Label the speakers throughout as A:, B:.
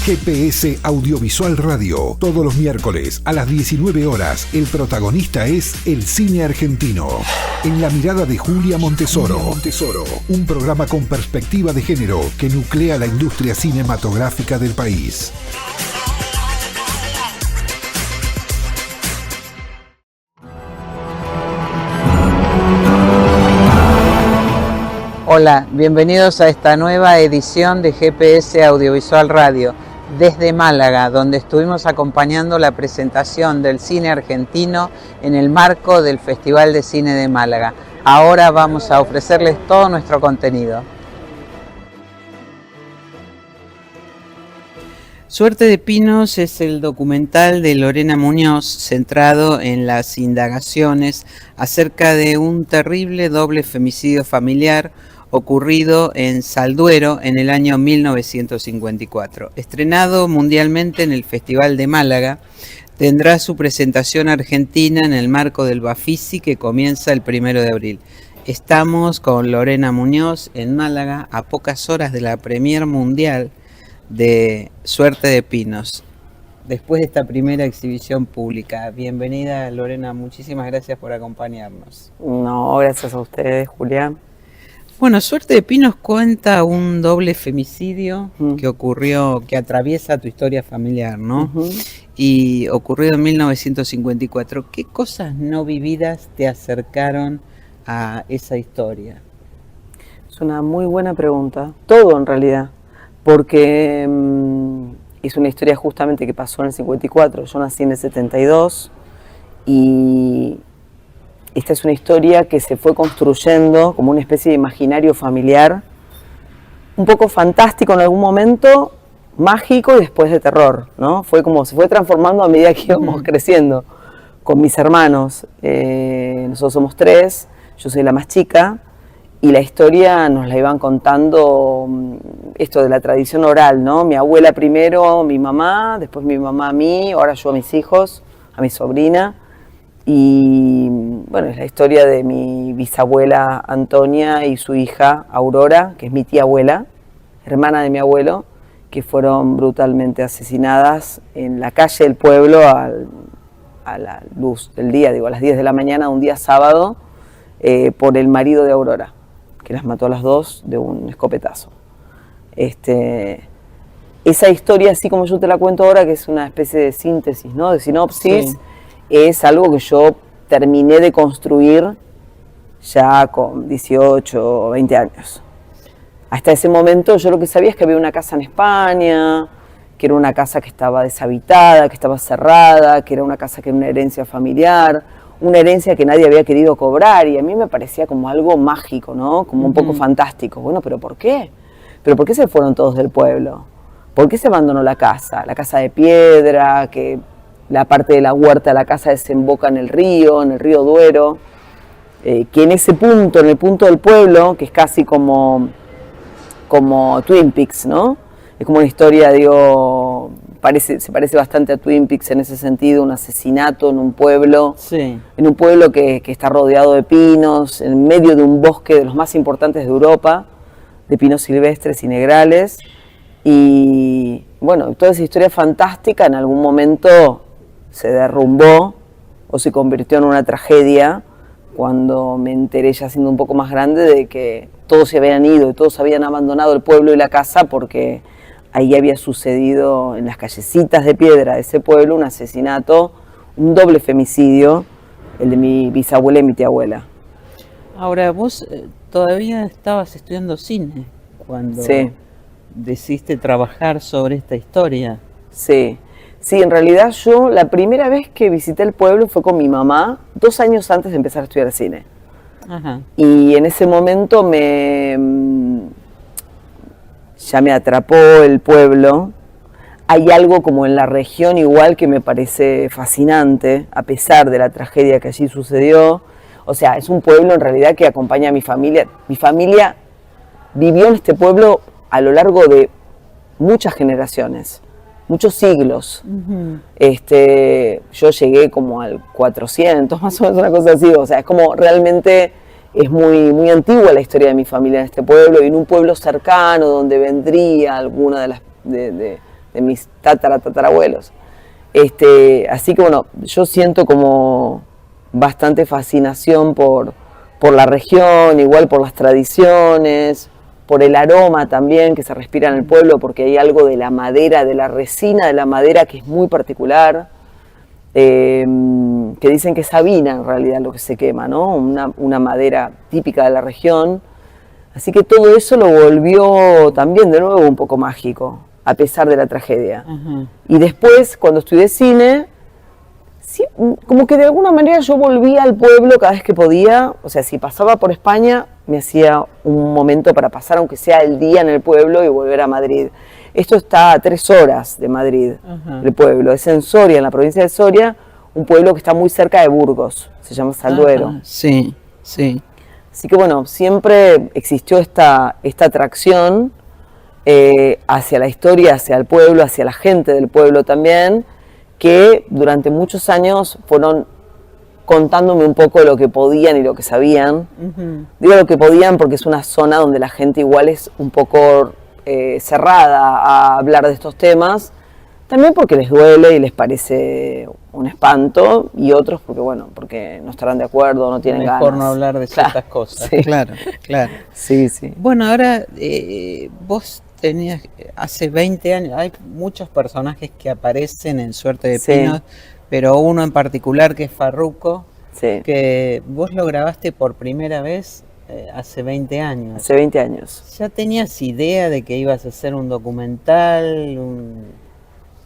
A: GPS Audiovisual Radio. Todos los miércoles a las 19 horas, el protagonista es el cine argentino. En la mirada de Julia Montesoro. Un programa con perspectiva de género que nuclea la industria cinematográfica del país.
B: Hola, bienvenidos a esta nueva edición de GPS Audiovisual Radio, desde Málaga, donde estuvimos acompañando la presentación del cine argentino en el marco del Festival de Cine de Málaga. Ahora vamos a ofrecerles todo nuestro contenido. Suerte de Pinos es el documental de Lorena Muñoz centrado en las indagaciones acerca de un terrible doble femicidio familiar ocurrido en Salduero en el año 1954. Estrenado mundialmente en el Festival de Málaga, tendrá su presentación argentina en el marco del Bafisi que comienza el 1 de abril. Estamos con Lorena Muñoz en Málaga a pocas horas de la premier mundial de Suerte de Pinos, después de esta primera exhibición pública. Bienvenida, Lorena, muchísimas gracias por acompañarnos.
C: No, gracias a ustedes, Julián.
B: Bueno, Suerte de Pinos cuenta un doble femicidio que ocurrió, que atraviesa tu historia familiar, ¿no? Y ocurrido en 1954. ¿Qué cosas no vividas te acercaron a esa historia?
C: Es una muy buena pregunta. Todo, en realidad. Porque es una historia justamente que pasó en el 54. Yo nací en el 72 y esta es una historia que se fue construyendo como una especie de imaginario familiar, un poco fantástico en algún momento, mágico y después de terror, ¿no? Fue como se fue transformando a medida que íbamos creciendo con mis hermanos. Nosotros somos 3, yo soy la más chica, y la historia nos la iban contando, esto de la tradición oral, ¿no? Mi abuela primero, mi mamá, después mi mamá a mí, ahora yo a mis hijos, a mi sobrina. Y bueno, es la historia de mi bisabuela Antonia y su hija Aurora, que es mi tía abuela, hermana de mi abuelo, que fueron brutalmente asesinadas en la calle del pueblo a la luz del día, digo, a las 10 de la mañana, un día sábado, por el marido de Aurora, que las mató a las dos de un escopetazo. Esa historia, así como yo te la cuento ahora, que es una especie de síntesis, ¿no? De sinopsis, sí, es algo que yo terminé de construir ya con 18 o 20 años. Hasta ese momento yo lo que sabía es que había una casa en España, que era una casa que estaba deshabitada, que estaba cerrada, que era una casa que era una herencia familiar, una herencia que nadie había querido cobrar, y a mí me parecía como algo mágico, ¿no? Como un poco fantástico. Bueno, ¿pero por qué? ¿Pero por qué se fueron todos del pueblo? ¿Por qué se abandonó la casa? La casa de piedra, que la parte de la huerta de la casa desemboca en el río Duero, que en ese punto, en el punto del pueblo, que es casi como Twin Peaks, ¿no? Es como una historia, digo, se parece bastante a Twin Peaks en ese sentido, un asesinato en un pueblo, sí, en un pueblo que está rodeado de pinos, en medio de un bosque de los más importantes de Europa, de pinos silvestres y negrales, y bueno, toda esa historia fantástica en algún momento se derrumbó o se convirtió en una tragedia cuando me enteré, ya siendo un poco más grande, de que todos se habían ido y todos habían abandonado el pueblo y la casa porque ahí había sucedido en las callecitas de piedra de ese pueblo un asesinato, un doble femicidio, el de mi bisabuela y mi tía abuela.
B: Ahora, vos todavía estabas estudiando cine cuando decidiste trabajar sobre esta historia.
C: Sí. Sí, en realidad yo la primera vez que visité el pueblo fue con mi mamá, 2 años antes de empezar a estudiar cine. Ajá. Y en ese momento ya me atrapó el pueblo. Hay algo como en la región igual que me parece fascinante, a pesar de la tragedia que allí sucedió. O sea, es un pueblo en realidad que acompaña a mi familia. Mi familia vivió en este pueblo a lo largo de muchas generaciones. Muchos siglos. Yo llegué como al 400, más o menos una cosa así. O sea, es como realmente es muy, muy antigua la historia de mi familia en este pueblo, y en un pueblo cercano donde vendría alguna de mis tatarabuelos. Así que bueno, yo siento como bastante fascinación por la región, igual por las tradiciones, por el aroma también que se respira en el pueblo, porque hay algo de la madera, de la resina de la madera que es muy particular, que dicen que es sabina en realidad lo que se quema, ¿no? Una madera típica de la región. Así que todo eso lo volvió también de nuevo un poco mágico, a pesar de la tragedia.
B: Ajá.
C: Y después, cuando estudié cine, sí, como que de alguna manera yo volvía al pueblo cada vez que podía. O sea, si pasaba por España, me hacía un momento para pasar, aunque sea el día en el pueblo, y volver a Madrid. Esto está a 3 horas de Madrid,
B: Ajá.
C: el pueblo. Es en Soria, en la provincia de Soria, un pueblo que está muy cerca de Burgos, se llama Salduero.
B: Ajá. Sí, sí.
C: Así que bueno, siempre existió esta atracción hacia la historia, hacia el pueblo, hacia la gente del pueblo también, que durante muchos años fueron contándome un poco lo que podían y lo que sabían.
B: Uh-huh.
C: Digo lo que podían porque es una zona donde la gente igual es un poco cerrada a hablar de estos temas, también porque les duele y les parece un espanto, y otros porque, bueno, porque no estarán de acuerdo, no tienen ganas.
B: Mejor no hablar de ciertas cosas.
C: Sí.
B: Claro, claro.
C: Sí, sí.
B: Bueno, ahora vos tenías, hace 20 años, hay muchos personajes que aparecen en Suerte de
C: Sí.
B: Pinos, pero uno en particular que es Farruko,
C: Sí.
B: que vos lo grabaste por primera vez hace 20 años.
C: Hace 20 años.
B: ¿Ya tenías idea de que ibas a hacer un documental?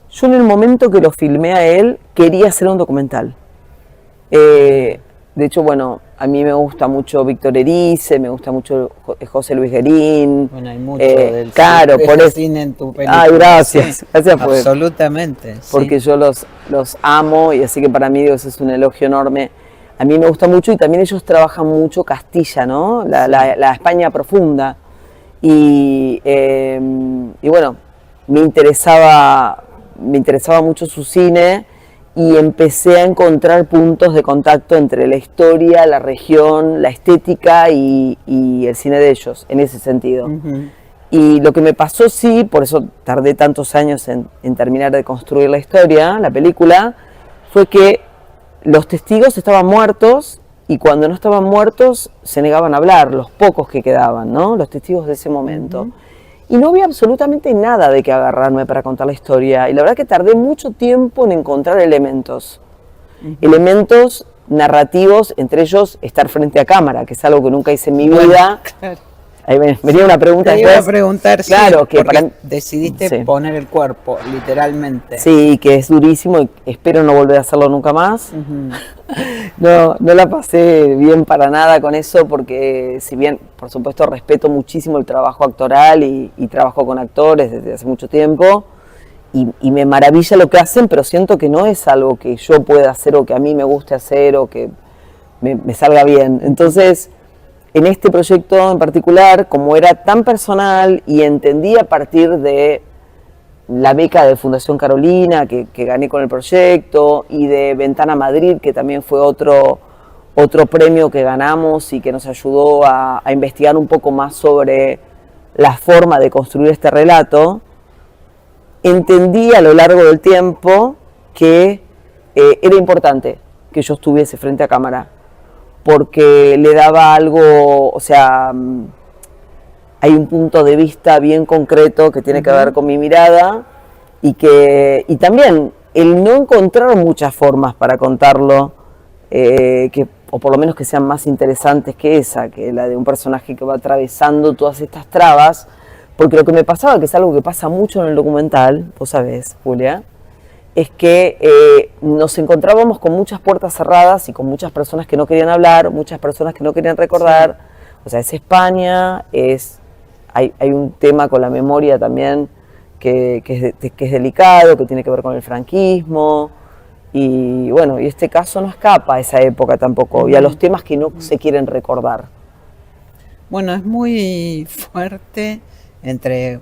C: Yo en el momento que lo filmé a él, quería hacer un documental. De hecho, bueno, a mí me gusta mucho Víctor Erice, me gusta mucho José Luis Guerín.
B: Bueno, hay mucho del
C: claro,
B: cine,
C: por eso.
B: cine en tu película.
C: Ay, gracias.
B: Sí,
C: Gracias por
B: absolutamente.
C: porque
B: sí.
C: yo los amo, y así que para mí, Dios, es un elogio enorme. A mí me gusta mucho, y también ellos trabajan mucho Castilla, ¿no? La España profunda. Y bueno, me interesaba mucho su cine, y empecé a encontrar puntos de contacto entre la historia, la región, la estética y el cine de ellos, en ese sentido.
B: Uh-huh.
C: Y lo que me pasó, sí, por eso tardé tantos años en terminar de construir la historia, la película, fue que los testigos estaban muertos, y cuando no estaban muertos se negaban a hablar, los pocos que quedaban, ¿no? Los testigos de ese momento. Uh-huh. Y no había absolutamente nada de qué agarrarme para contar la historia. Y la verdad que tardé mucho tiempo en encontrar elementos. Uh-huh. Elementos narrativos, entre ellos estar frente a cámara, que es algo que nunca hice en mi vida.
B: Claro.
C: Ahí venía una pregunta
B: Te
C: después.
B: iba a preguntar,
C: claro,
B: sí,
C: que
B: porque decidiste
C: sí.
B: poner el cuerpo, literalmente.
C: Sí, que es durísimo, y espero no volver a hacerlo nunca más.
B: Uh-huh.
C: No la pasé bien para nada con eso, porque si bien, por supuesto, respeto muchísimo el trabajo actoral y trabajo con actores desde hace mucho tiempo, y me maravilla lo que hacen, pero siento que no es algo que yo pueda hacer, o que a mí me guste hacer, o que me salga bien. Entonces, en este proyecto en particular, como era tan personal y entendí a partir de la beca de Fundación Carolina que gané con el proyecto, y de Ventana Madrid, que también fue otro premio que ganamos y que nos ayudó a investigar un poco más sobre la forma de construir este relato, entendí a lo largo del tiempo que era importante que yo estuviese frente a cámara, porque le daba algo, o sea, hay un punto de vista bien concreto que tiene que ver con mi mirada, y también el no encontrar muchas formas para contarlo, o por lo menos que sean más interesantes que esa, que la de un personaje que va atravesando todas estas trabas, porque lo que me pasaba, que es algo que pasa mucho en el documental, vos sabés, Julia, es que nos encontrábamos con muchas puertas cerradas y con muchas personas que no querían hablar, muchas personas que no querían recordar. Sí. O sea, es España, hay un tema con la memoria también que es delicado, que tiene que ver con el franquismo, y bueno, y este caso no escapa a esa época tampoco, y a los temas que no se quieren recordar.
B: Bueno, es muy fuerte, entre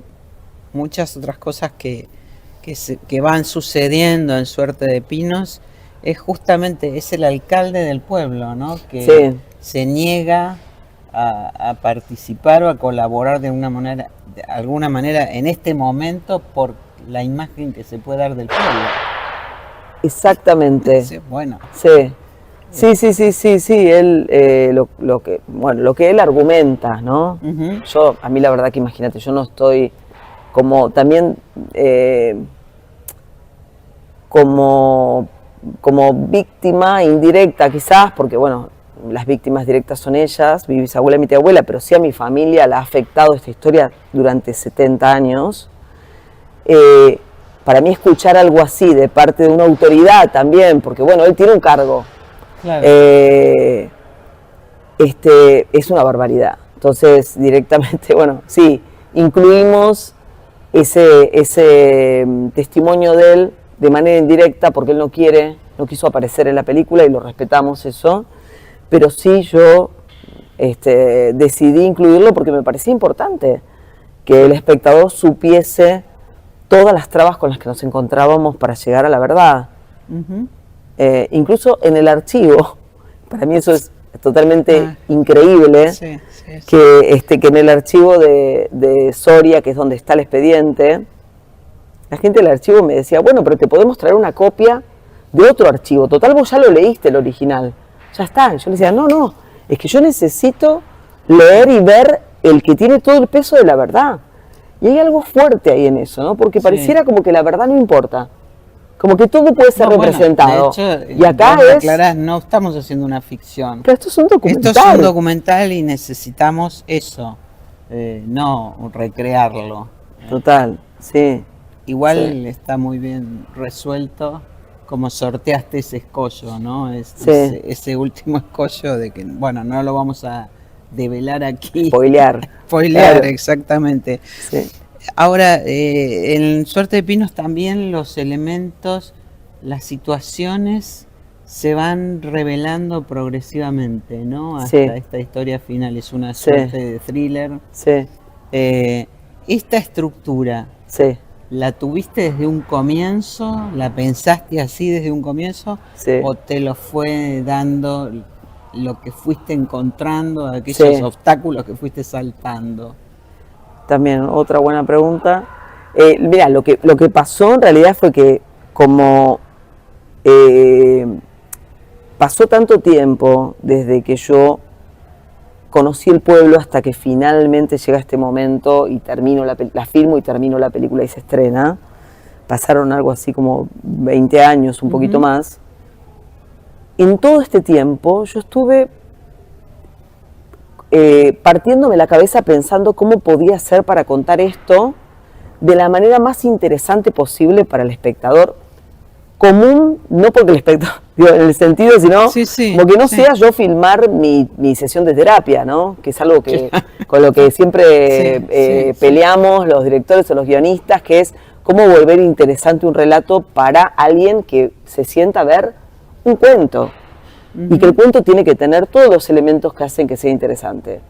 B: muchas otras cosas que van sucediendo en Suerte de Pinos, es el alcalde del pueblo, ¿no? Que
C: sí.
B: se niega a participar o a colaborar de alguna manera en este momento por la imagen que se puede dar del pueblo.
C: Exactamente.
B: Sí, bueno.
C: Sí. Sí, él, lo que él argumenta, ¿no?
B: Uh-huh.
C: Yo, a mí la verdad que imagínate, yo no estoy como también como víctima indirecta quizás, porque bueno, las víctimas directas son ellas, mi bisabuela y mi tía abuela, pero sí a mi familia la ha afectado esta historia durante 70 años. Para mí escuchar algo así de parte de una autoridad también, porque bueno, él tiene un cargo.
B: Claro.
C: Es una barbaridad. Entonces, directamente, bueno, sí, incluimos ese testimonio de él de manera indirecta porque él no quiso aparecer en la película y lo respetamos eso, pero sí yo decidí incluirlo porque me parecía importante que el espectador supiese todas las trabas con las que nos encontrábamos para llegar a la verdad. Uh-huh. Incluso en el archivo, para mí eso es totalmente increíble, sí. Que en el archivo de Soria, que es donde está el expediente, la gente del archivo me decía, bueno, pero te podemos traer una copia de otro archivo, total vos ya lo leíste el original, ya está. Yo le decía, no, es que yo necesito leer y ver el que tiene todo el peso de la verdad. Y hay algo fuerte ahí en eso, ¿no? Porque pareciera como que la verdad no importa. Como que todo puede ser representado.
B: Bueno, de hecho,
C: y acá
B: no estamos haciendo una ficción.
C: Pero esto es un documental.
B: Esto es un documental y necesitamos eso, no recrearlo.
C: Total, sí.
B: Igual está muy bien resuelto como sorteaste ese escollo, ¿no? Ese último escollo de que, bueno, no lo vamos a develar aquí.
C: Spoilear.
B: Spoilear, exactamente.
C: Sí.
B: Ahora, en Suerte de Pinos también los elementos, las situaciones se van revelando progresivamente, ¿no? Hasta esta historia final, es una suerte de thriller.
C: Sí.
B: Esta estructura, ¿la tuviste desde un comienzo? ¿La pensaste así desde un comienzo? ¿O te lo fue dando lo que fuiste encontrando, aquellos obstáculos que fuiste saltando?
C: También otra buena pregunta. Mira, lo que pasó en realidad fue que como pasó tanto tiempo desde que yo conocí el pueblo hasta que finalmente llega este momento y termino la filmo y termino la película y se estrena, pasaron algo así como 20 años, un poquito más. En todo este tiempo yo estuve partiéndome la cabeza pensando cómo podía ser para contar esto de la manera más interesante posible para el espectador común, no porque el espectador, digo, en el sentido, sino como que no sea yo filmar mi sesión de terapia, ¿no? Que es algo que con lo que siempre peleamos los directores o los guionistas, que es cómo volver interesante un relato para alguien que se sienta a ver un cuento. Y que el cuento tiene que tener todos los elementos que hacen que sea interesante.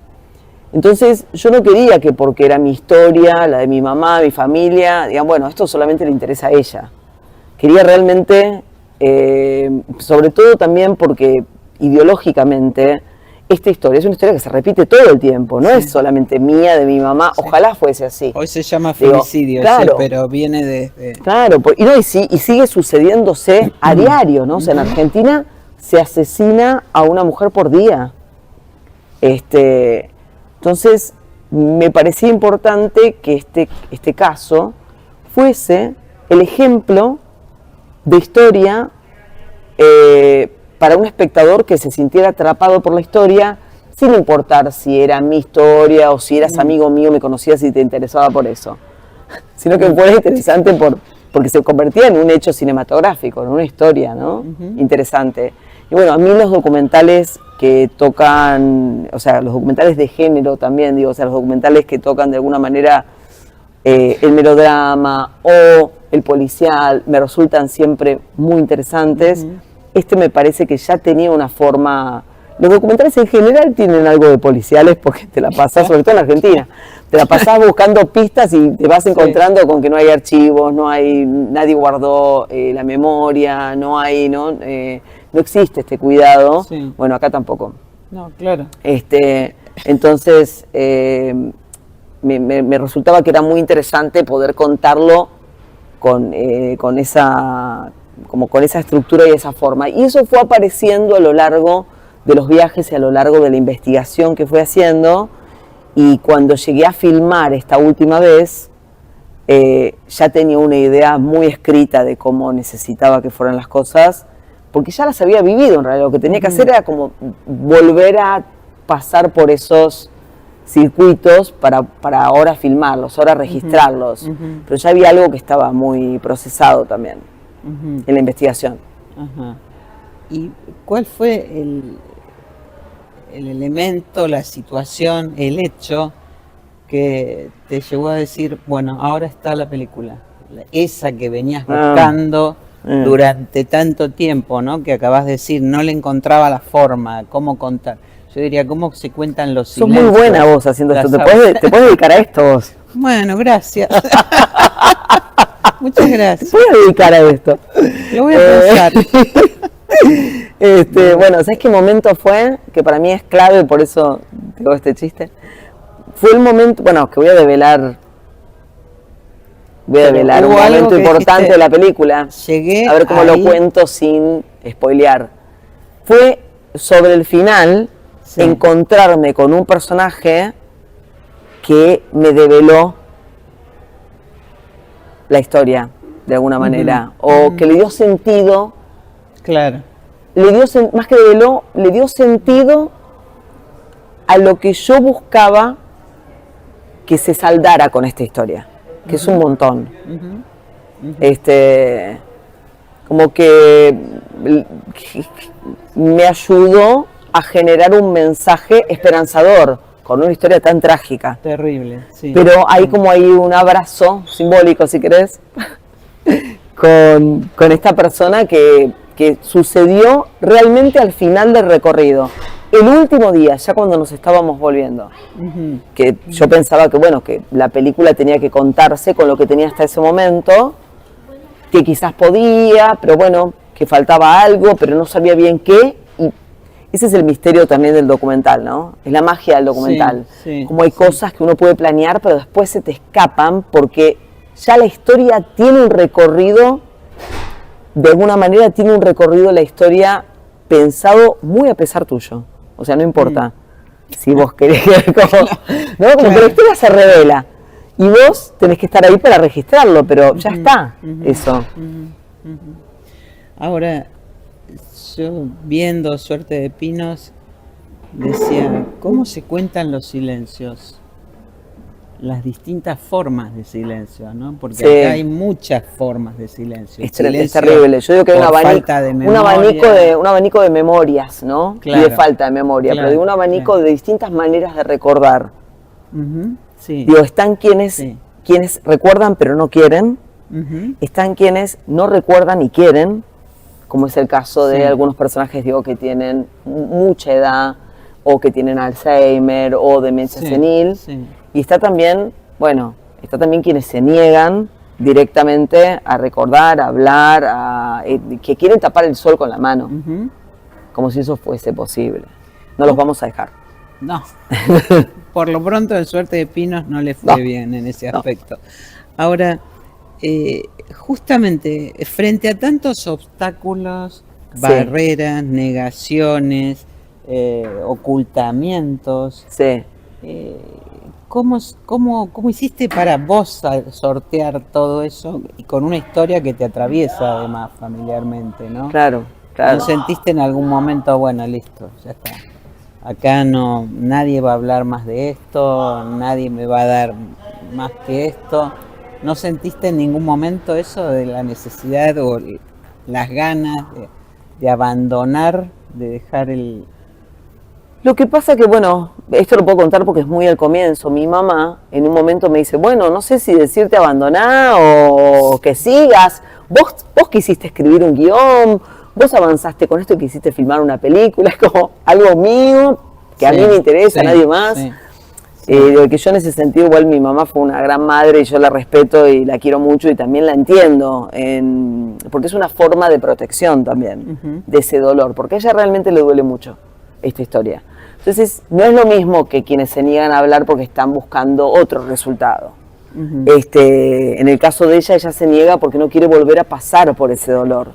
C: Entonces yo no quería que porque era mi historia, la de mi mamá, mi familia, digan, bueno, esto solamente le interesa a ella. Quería realmente, sobre todo también porque ideológicamente, esta historia es una historia que se repite todo el tiempo, no es solamente mía, de mi mamá, ojalá fuese así.
B: Hoy se llama femicidio, claro, pero viene de...
C: Claro, y sigue sucediéndose a diario, ¿no? O sea, en Argentina se asesina a una mujer por día. Entonces, me parecía importante que este caso fuese el ejemplo de historia para un espectador que se sintiera atrapado por la historia, sin importar si era mi historia o si eras amigo mío, me conocías y te interesaba por eso, sino que fuera interesante porque se convertía en un hecho cinematográfico, en una historia, ¿no? Interesante. Y bueno, a mí los documentales que tocan, o sea, los documentales de género también, digo, o sea, los documentales que tocan de alguna manera el melodrama o el policial, me resultan siempre muy interesantes. Me parece que ya tenía una forma... Los documentales en general tienen algo de policiales porque te la pasás, sobre todo en Argentina, te la pasás buscando pistas y te vas encontrando con que no hay archivos, nadie guardó la memoria, no existe este cuidado. Bueno, acá tampoco.
B: No, claro.
C: Entonces, me resultaba que era muy interesante poder contarlo con esa estructura y esa forma. Y eso fue apareciendo a lo largo de los viajes y a lo largo de la investigación que fui haciendo. Y cuando llegué a filmar esta última vez, ya tenía una idea muy escrita de cómo necesitaba que fueran las cosas, porque ya las había vivido en realidad. Lo que tenía que hacer era como volver a pasar por esos circuitos para ahora filmarlos, ahora registrarlos. Pero ya había algo que estaba muy procesado también en la investigación.
B: ¿Y cuál fue el elemento, la situación, el hecho que te llevó a decir, bueno, ahora está la película? Esa que venías buscando durante tanto tiempo, ¿no? Que acabas de decir, no le encontraba la forma, cómo contar. Yo diría, ¿cómo se cuentan los silencios?
C: Sos muy buena vos haciendo esto, te puedes dedicar a esto vos.
B: Bueno, gracias. Muchas gracias.
C: Te puedes dedicar a esto.
B: Lo voy a pensar.
C: Bueno, ¿sabes qué momento fue? Que para mí es clave, por eso tengo este chiste. Fue el momento, bueno, que voy a develar un momento importante de la película.
B: Llegué
C: a ver cómo lo cuento sin spoilear. Fue sobre el final, encontrarme con un personaje que me develó la historia, de alguna manera, o que le dio sentido.
B: Claro.
C: Más que develó, le dio sentido a lo que yo buscaba que se saldara con esta historia, que es un montón. Como que me ayudó a generar un mensaje esperanzador con una historia tan trágica.
B: Terrible, sí.
C: Pero hay un abrazo simbólico, si querés, con esta persona que sucedió realmente al final del recorrido. El último día, ya cuando nos estábamos volviendo, que yo pensaba que la película tenía que contarse con lo que tenía hasta ese momento, que quizás podía, pero bueno, que faltaba algo, pero no sabía bien qué. Y ese es el misterio también del documental, ¿no? Es la magia del documental. Como hay cosas que uno puede planear, pero después se te escapan porque ya la historia tiene un recorrido, de alguna manera tiene un recorrido la historia pensado muy a pesar tuyo. O sea, no importa si vos querés, ¿no? Como que la historia se revela y vos tenés que estar ahí para registrarlo, pero ya está eso.
B: Ahora, yo viendo Suerte de Pinos, decía, ¿cómo se cuentan los silencios? Las distintas formas de silencio, ¿no? Porque acá hay muchas formas de silencio.
C: Es terrible. Yo digo que hay un abanico de memorias, ¿no? Claro. Y de falta de memoria, pero de un abanico de distintas maneras de recordar. Digo, están quienes recuerdan pero no quieren, están quienes no recuerdan y quieren, como es el caso de algunos personajes, digo, que tienen mucha edad, o que tienen Alzheimer, o demencia senil. Y está también quienes se niegan directamente a recordar, a hablar, que quieren tapar el sol con la mano, como si eso fuese posible. No los vamos a dejar.
B: No, por lo pronto el Suerte de Pinos no le fue bien en ese aspecto. Ahora, justamente frente a tantos obstáculos, barreras, negaciones, ocultamientos, ¿Cómo hiciste para vos sortear todo eso y con una historia que te atraviesa además familiarmente, ¿no?
C: Claro.
B: ¿No sentiste en algún momento, bueno, listo, ya está? Acá nadie va a hablar más de esto, nadie me va a dar más que esto. ¿No sentiste en ningún momento eso de la necesidad o las ganas de abandonar, de dejar el...
C: Lo que pasa que, esto lo puedo contar porque es muy al comienzo. Mi mamá en un momento me dice, no sé si decirte abandonar o que sigas. Vos quisiste escribir un guión, vos avanzaste con esto y quisiste filmar una película. Es como algo mío, que a mí me interesa, a nadie más. Que yo en ese sentido, igual mi mamá fue una gran madre y yo la respeto y la quiero mucho y también la entiendo, porque es una forma de protección también de ese dolor, porque a ella realmente le duele mucho esta historia. Entonces, no es lo mismo que quienes se niegan a hablar porque están buscando otro resultado.
B: Ujú.
C: En el caso de ella se niega porque no quiere volver a pasar por ese dolor.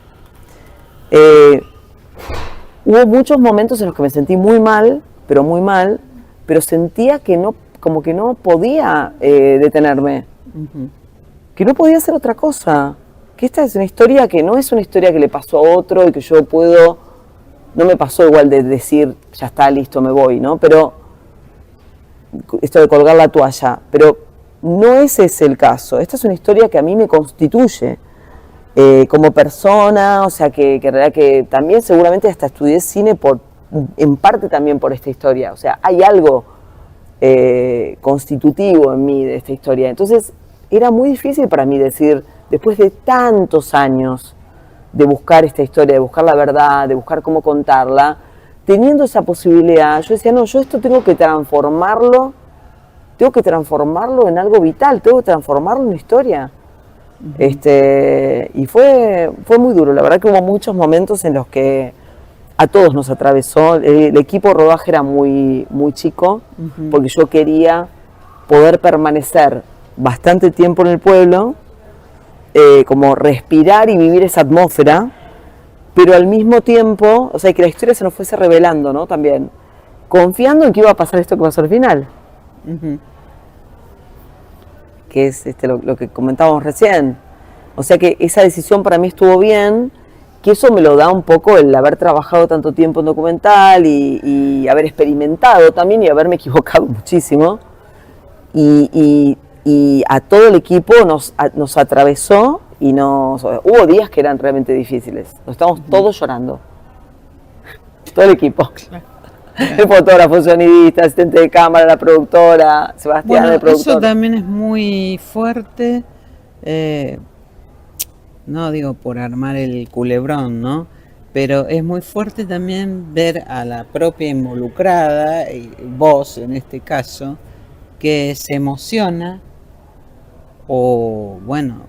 C: Hubo muchos momentos en los que me sentí muy mal, pero sentía que no, como que no podía detenerme,
B: Ujú.
C: que no podía hacer otra cosa, que esta es una historia que no es una historia que le pasó a otro y que yo puedo, no me pasó igual de decir, ya está, listo, me voy, ¿no? Pero, esto de colgar la toalla, pero no ese es el caso, esta es una historia que a mí me constituye como persona, o sea, que en realidad que también seguramente hasta estudié cine en parte también por esta historia, o sea, hay algo constitutivo en mí de esta historia. Entonces era muy difícil para mí decir, después de tantos años de buscar esta historia, de buscar la verdad, de buscar cómo contarla, teniendo esa posibilidad, yo decía, no, yo esto tengo que transformarlo en algo vital, tengo que transformarlo en una historia. Y fue muy duro, la verdad que hubo muchos momentos en los que a todos nos atravesó. El equipo de rodaje era muy, muy chico, porque yo quería poder permanecer bastante tiempo en el pueblo, como respirar y vivir esa atmósfera, pero al mismo tiempo, o sea, que la historia se nos fuese revelando, ¿no? También, confiando en que iba a pasar esto que pasó al final,
B: Ujú.
C: que es lo que comentábamos recién. O sea que esa decisión para mí estuvo bien, que eso me lo da un poco el haber trabajado tanto tiempo en documental y haber experimentado también y haberme equivocado muchísimo. Y a todo el equipo nos atravesó y hubo días que eran realmente difíciles. Nos estábamos todos llorando. Todo el equipo. El fotógrafo, sonidista, asistente de cámara, la productora, Sebastián,
B: Bueno,
C: el productor.
B: eso también es muy fuerte, no digo por armar el culebrón, ¿no? Pero es muy fuerte también ver a la propia involucrada, y vos en este caso, que se emociona o, bueno,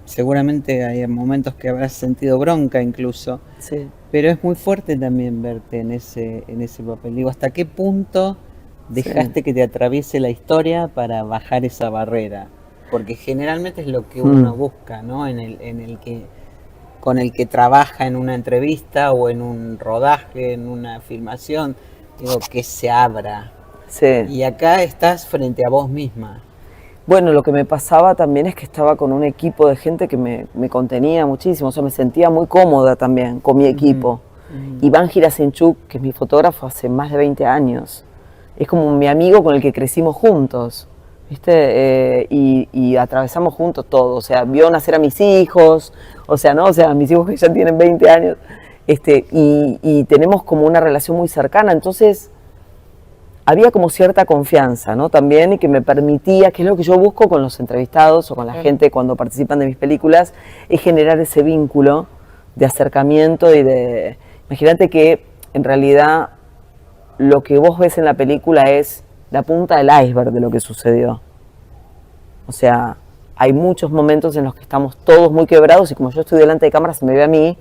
B: seguramente hay momentos que habrás sentido bronca incluso,
C: Sí.
B: pero es muy fuerte también verte en ese papel. Digo, ¿hasta qué punto dejaste que te atraviese la historia para bajar esa barrera? Porque generalmente es lo que uno busca, ¿no? Con el que trabaja en una entrevista o en un rodaje, en una filmación, digo, que se abra.
C: Sí.
B: Y acá estás frente a vos misma.
C: Bueno, lo que me pasaba también es que estaba con un equipo de gente que me contenía muchísimo, o sea, me sentía muy cómoda también con mi equipo. Iván Girasenchuk, que es mi fotógrafo hace más de 20 años, es como mi amigo con el que crecimos juntos, ¿viste? Y atravesamos juntos todo, o sea, vio nacer a mis hijos, o sea, ¿no? O sea, mis hijos que ya tienen 20 años, y tenemos como una relación muy cercana, entonces había como cierta confianza, ¿no? También, y que me permitía, que es lo que yo busco con los entrevistados o con la gente cuando participan de mis películas, es generar ese vínculo de acercamiento y de... Imagínate que en realidad lo que vos ves en la película es la punta del iceberg de lo que sucedió. O sea, hay muchos momentos en los que estamos todos muy quebrados y como yo estoy delante de cámara se me ve a mí,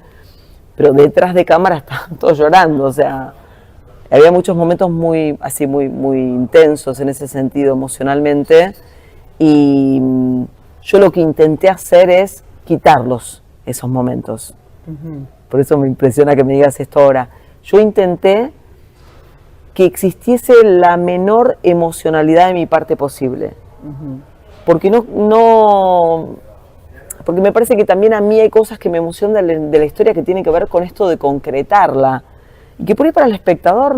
C: pero detrás de cámara están todos llorando, o sea... Había muchos momentos muy intensos en ese sentido emocionalmente y yo lo que intenté hacer es quitarlos, esos momentos. Por eso me impresiona que me digas esto ahora. Yo intenté que existiese la menor emocionalidad de mi parte posible. Porque porque me parece que también a mí hay cosas que me emocionan de la historia que tienen que ver con esto de concretarla. Y que por ahí para el espectador,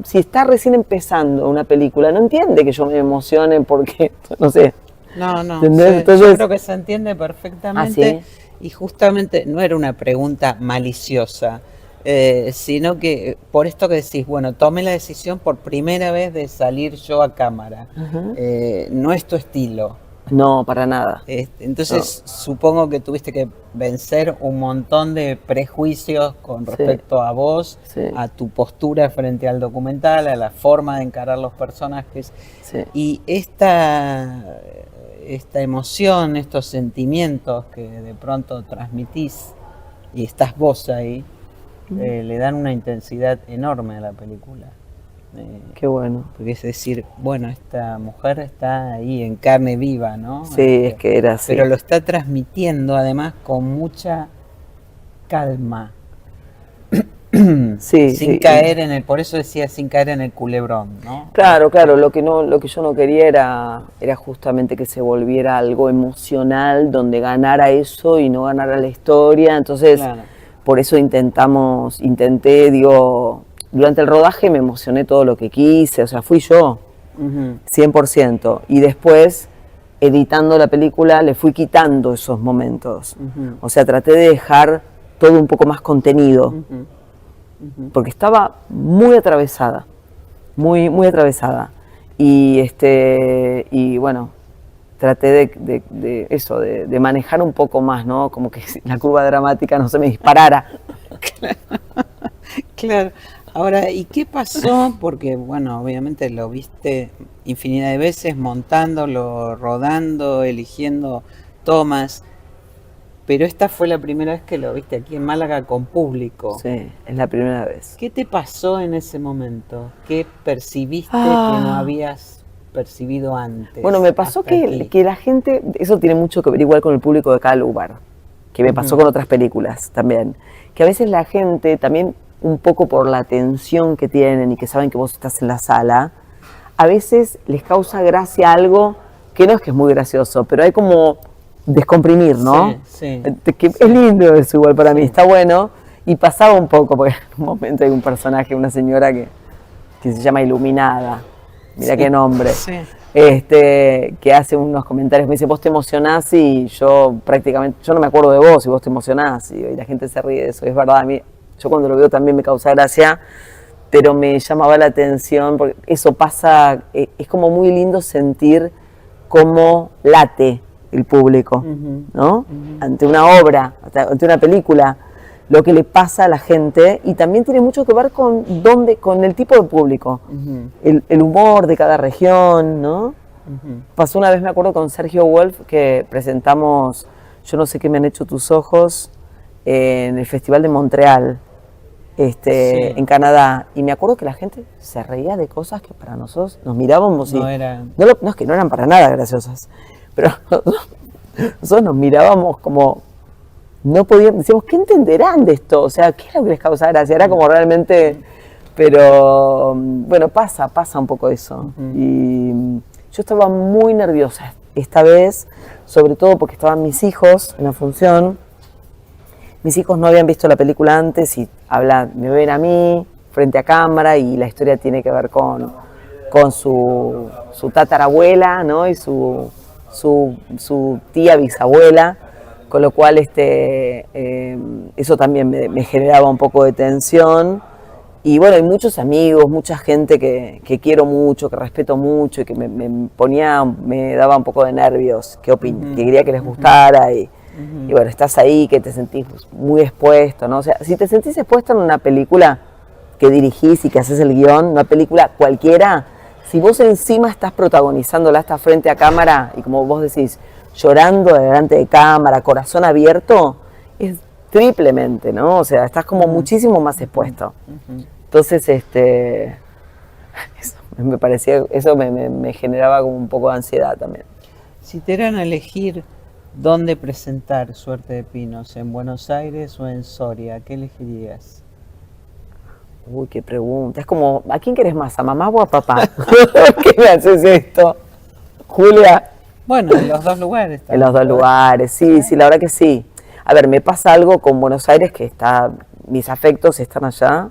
C: si está recién empezando una película, no entiende que yo me emocione porque, no sé.
B: No,
C: Entonces,
B: yo creo que se entiende perfectamente.
C: ¿sí?
B: Y justamente no era una pregunta maliciosa, sino que por esto que decís, bueno, tomé la decisión por primera vez de salir yo a cámara. No es tu estilo.
C: No, para nada.
B: Entonces supongo que tuviste que vencer un montón de prejuicios con respecto a vos, a tu postura frente al documental, a la forma de encarar los personajes. Y esta emoción, estos sentimientos que de pronto transmitís y estás vos ahí, le dan una intensidad enorme a la película.
C: Qué bueno.
B: Porque es decir, bueno, esta mujer está ahí en carne viva, ¿no?
C: Sí, es que era así.
B: Pero lo está transmitiendo además con mucha calma.
C: Sí,
B: sin caer en el, por eso decía sin caer en el culebrón, ¿no?
C: Claro, lo que yo no quería era justamente que se volviera algo emocional, donde ganara eso y no ganara la historia. Entonces, por eso intenté, durante el rodaje me emocioné todo lo que quise, o sea, fui yo, 100%. Y después, editando la película, le fui quitando esos momentos. O sea, traté de dejar todo un poco más contenido. Porque estaba muy atravesada, muy atravesada. Y bueno, traté de manejar un poco más, ¿no? Como que la curva dramática no se me disparara.
B: Claro. Ahora, ¿y qué pasó? Porque, bueno, obviamente lo viste infinidad de veces, montándolo, rodando, eligiendo tomas. Pero esta fue la primera vez que lo viste aquí en Málaga con público.
C: Sí, es la primera vez.
B: ¿Qué te pasó en ese momento? ¿Qué percibiste que no habías percibido antes?
C: Bueno, me pasó que la gente, eso tiene mucho que ver igual con el público de cada lugar, que me pasó con otras películas también, que a veces la gente también, un poco por la tensión que tienen y que saben que vos estás en la sala, a veces les causa gracia algo que no es que es muy gracioso, pero hay como descomprimir, ¿no?
B: Sí.
C: Es lindo eso igual para mí, está bueno. Y pasaba un poco, porque en un momento hay un personaje, una señora que se llama Iluminada, mira qué nombre, que hace unos comentarios, me dice, vos te emocionás y yo no me acuerdo de vos y vos te emocionás, y la gente se ríe de eso, es verdad, a mí, yo cuando lo veo también me causa gracia, pero me llamaba la atención, porque eso pasa, es como muy lindo sentir cómo late el público, ¿no? Ante una obra, ante una película, lo que le pasa a la gente, y también tiene mucho que ver con el tipo de público, el humor de cada región, ¿no? Pasó una vez, me acuerdo, con Sergio Wolf, que presentamos Yo no sé qué me han hecho tus ojos en el Festival de Montreal, en Canadá, y me acuerdo que la gente se reía de cosas que para nosotros nos mirábamos y no es que no eran para nada graciosas, pero nosotros nos mirábamos como no podíamos, decíamos, ¿qué entenderán de esto? O sea, ¿qué es lo que les causa gracia? Era como realmente, pero bueno, pasa un poco eso. Y yo estaba muy nerviosa esta vez, sobre todo porque estaban mis hijos en la función. Mis hijos no habían visto la película antes y me ven a mí frente a cámara, y la historia tiene que ver con su tatarabuela, ¿no? Y su tía bisabuela, con lo cual eso también me generaba un poco de tensión. Y bueno, hay muchos amigos, mucha gente que quiero mucho, que respeto mucho y que me daba un poco de nervios, que quería que les gustara. Y bueno, estás ahí, que te sentís muy expuesto, ¿no? O sea, si te sentís expuesto en una película que dirigís y que haces el guión, una película cualquiera, si vos encima estás protagonizándola, estás frente a cámara y, como vos decís, llorando delante de cámara, corazón abierto, es triplemente, ¿no? O sea, estás como muchísimo más expuesto. Entonces, eso me generaba como un poco de ansiedad también.
B: Si te dieran a elegir dónde presentar Suerte de Pinos, ¿en Buenos Aires o en Soria? ¿Qué elegirías?
C: Uy, qué pregunta. Es como, ¿a quién querés más? ¿A mamá o a papá? ¿Qué me haces esto? Julia.
B: Bueno, en los dos lugares.
C: En los dos lugares, sí, la verdad que sí. A ver, me pasa algo con Buenos Aires, que mis afectos están allá.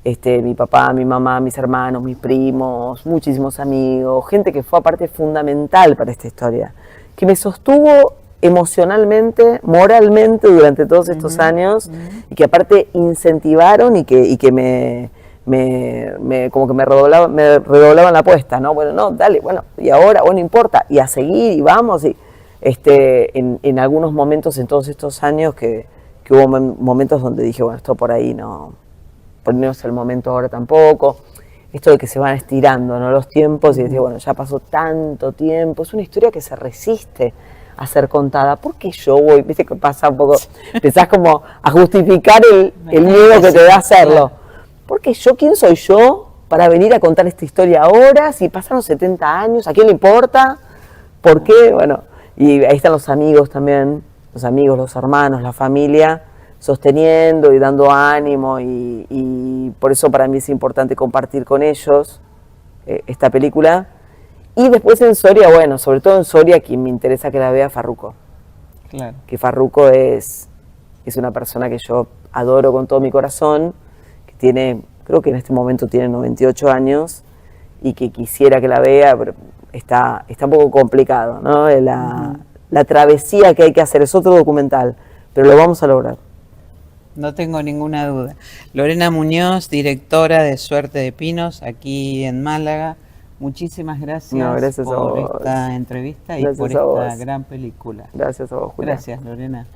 C: Mi papá, mi mamá, mis hermanos, mis primos, muchísimos amigos, gente que fue aparte fundamental para esta historia, que me sostuvo emocionalmente, moralmente durante todos estos años, y que aparte incentivaron y que me como que me redoblaban la apuesta, ¿no? Bueno, no, dale, bueno, y ahora, bueno, importa, y a seguir, y vamos, y en algunos momentos en todos estos años que hubo momentos donde dije, bueno, esto por ahí no es el momento ahora tampoco, esto de que se van estirando, ¿no? Los tiempos, y decir, bueno, ya pasó tanto tiempo, es una historia que se resiste a ser contada. ¿Por qué yo voy? Viste que pasa un poco, empezás como a justificar el miedo que te da hacerlo. Porque yo, ¿quién soy yo para venir a contar esta historia ahora? Si pasaron 70 años, ¿a quién le importa? ¿Por qué? Bueno, y ahí están los amigos también, los hermanos, la familia, sosteniendo y dando ánimo, y por eso para mí es importante compartir con ellos esta película. Y después en Soria, bueno, sobre todo en Soria, quien me interesa que la vea Farruko.
B: Claro.
C: Que Farruko es una persona que yo adoro con todo mi corazón, que creo que en este momento tiene 98 años, y que quisiera que la vea, pero está un poco complicado, ¿no? La travesía que hay que hacer, es otro documental, pero lo vamos a lograr.
B: No tengo ninguna duda. Lorena Muñoz, directora de Suerte de Pinos, aquí en Málaga. Muchísimas gracias, por esta entrevista y por esta gran película.
C: Gracias a vos, Julia.
B: Gracias, Lorena.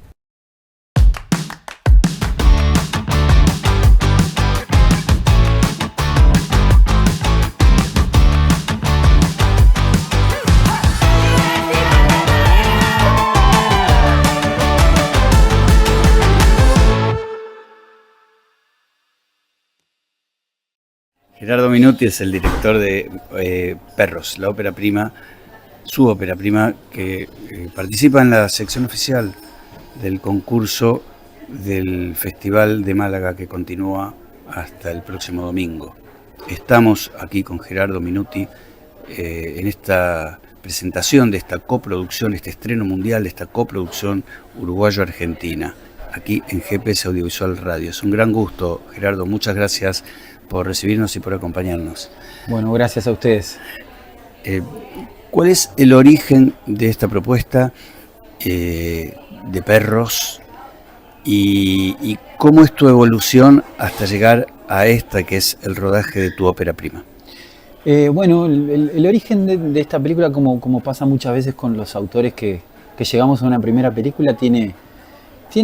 D: Gerardo Minuti es el director de Perros, la ópera prima, su ópera prima, que participa en la sección oficial del concurso del Festival de Málaga, que continúa hasta el próximo domingo. Estamos aquí con Gerardo Minuti en esta presentación de esta coproducción, este estreno mundial de esta coproducción uruguayo-argentina, aquí en GPS Audiovisual Radio. Es un gran gusto, Gerardo, muchas gracias por recibirnos y por acompañarnos.
E: Bueno, gracias a ustedes.
D: ¿Cuál es el origen de esta propuesta de Perros y cómo es tu evolución hasta llegar a esta que es el rodaje de tu ópera prima?
E: Bueno, el origen de esta película, como pasa muchas veces con los autores que llegamos a una primera película, tiene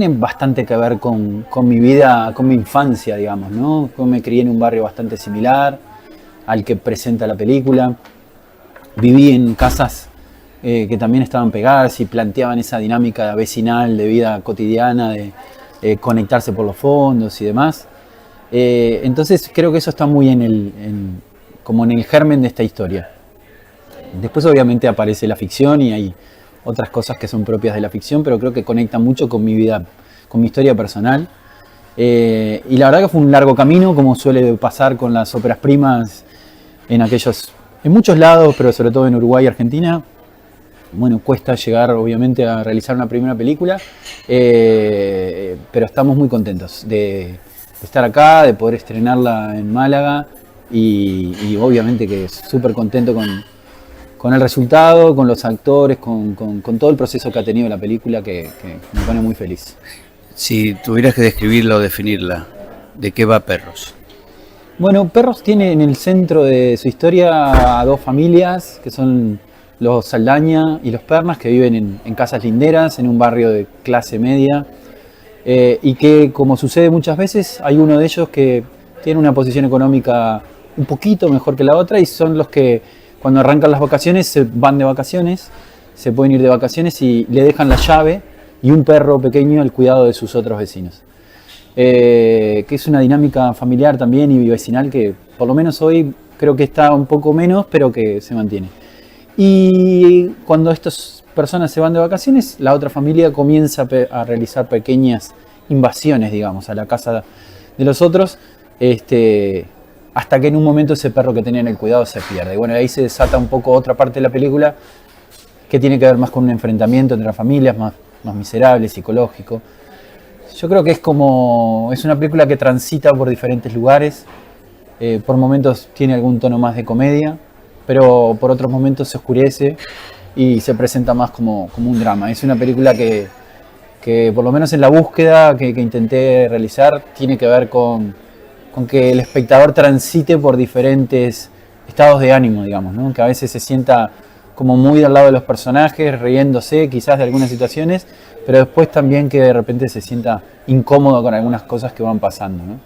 E: bastante que ver con mi vida, con mi infancia, digamos, ¿no? Yo me crié en un barrio bastante similar al que presenta la película. Viví en casas que también estaban pegadas y planteaban esa dinámica vecinal de vida cotidiana, de conectarse por los fondos y demás. Entonces creo que eso está muy como en el germen de esta historia. Después obviamente aparece la ficción y hay otras cosas que son propias de la ficción, pero creo que conecta mucho con mi vida, con mi historia personal. Y la verdad que fue un largo camino, como suele pasar con las óperas primas en muchos lados, pero sobre todo en Uruguay y Argentina. Bueno, cuesta llegar obviamente a realizar una primera película, pero estamos muy contentos de estar acá, de poder estrenarla en Málaga y obviamente que súper contento con el resultado, con los actores, con todo el proceso que ha tenido la película, que me pone muy feliz.
D: Si tuvieras que describirla o definirla, ¿de qué va Perros?
E: Bueno, Perros tiene en el centro de su historia a dos familias, que son los Saldaña y los Pernas, que viven en casas linderas, en un barrio de clase media, y que, como sucede muchas veces, hay uno de ellos que tiene una posición económica un poquito mejor que la otra, y son los que cuando arrancan las vacaciones se van de vacaciones, se pueden ir de vacaciones y le dejan la llave y un perro pequeño al cuidado de sus otros vecinos. Que es una dinámica familiar también y vecinal que por lo menos hoy creo que está un poco menos, pero que se mantiene. Y cuando estas personas se van de vacaciones, la otra familia comienza a realizar pequeñas invasiones, digamos, a la casa de los otros, hasta que en un momento ese perro que tenían el cuidado se pierde. Y bueno, ahí se desata un poco otra parte de la película que tiene que ver más con un enfrentamiento entre las familias, más miserable, psicológico. Yo creo que es una película que transita por diferentes lugares. Por momentos tiene algún tono más de comedia, pero por otros momentos se oscurece y se presenta más como un drama. Es una película que por lo menos en la búsqueda que intenté realizar tiene que ver con que el espectador transite por diferentes estados de ánimo, digamos, ¿no? Que a veces se sienta como muy al lado de los personajes, riéndose quizás de algunas situaciones, pero después también que de repente se sienta incómodo con algunas cosas que van pasando, ¿no?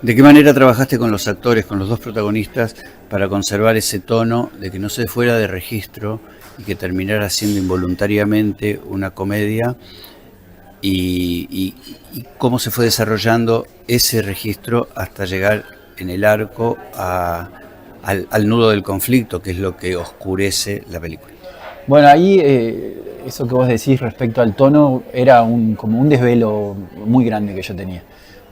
D: ¿De qué manera trabajaste con los actores, con los dos protagonistas, para conservar ese tono de que no se fuera de registro y que terminara siendo involuntariamente una comedia? Y cómo se fue desarrollando ese registro hasta llegar en el arco a al nudo del conflicto, que es lo que oscurece la película.
E: Bueno, ahí eso que vos decís respecto al tono era como un desvelo muy grande que yo tenía,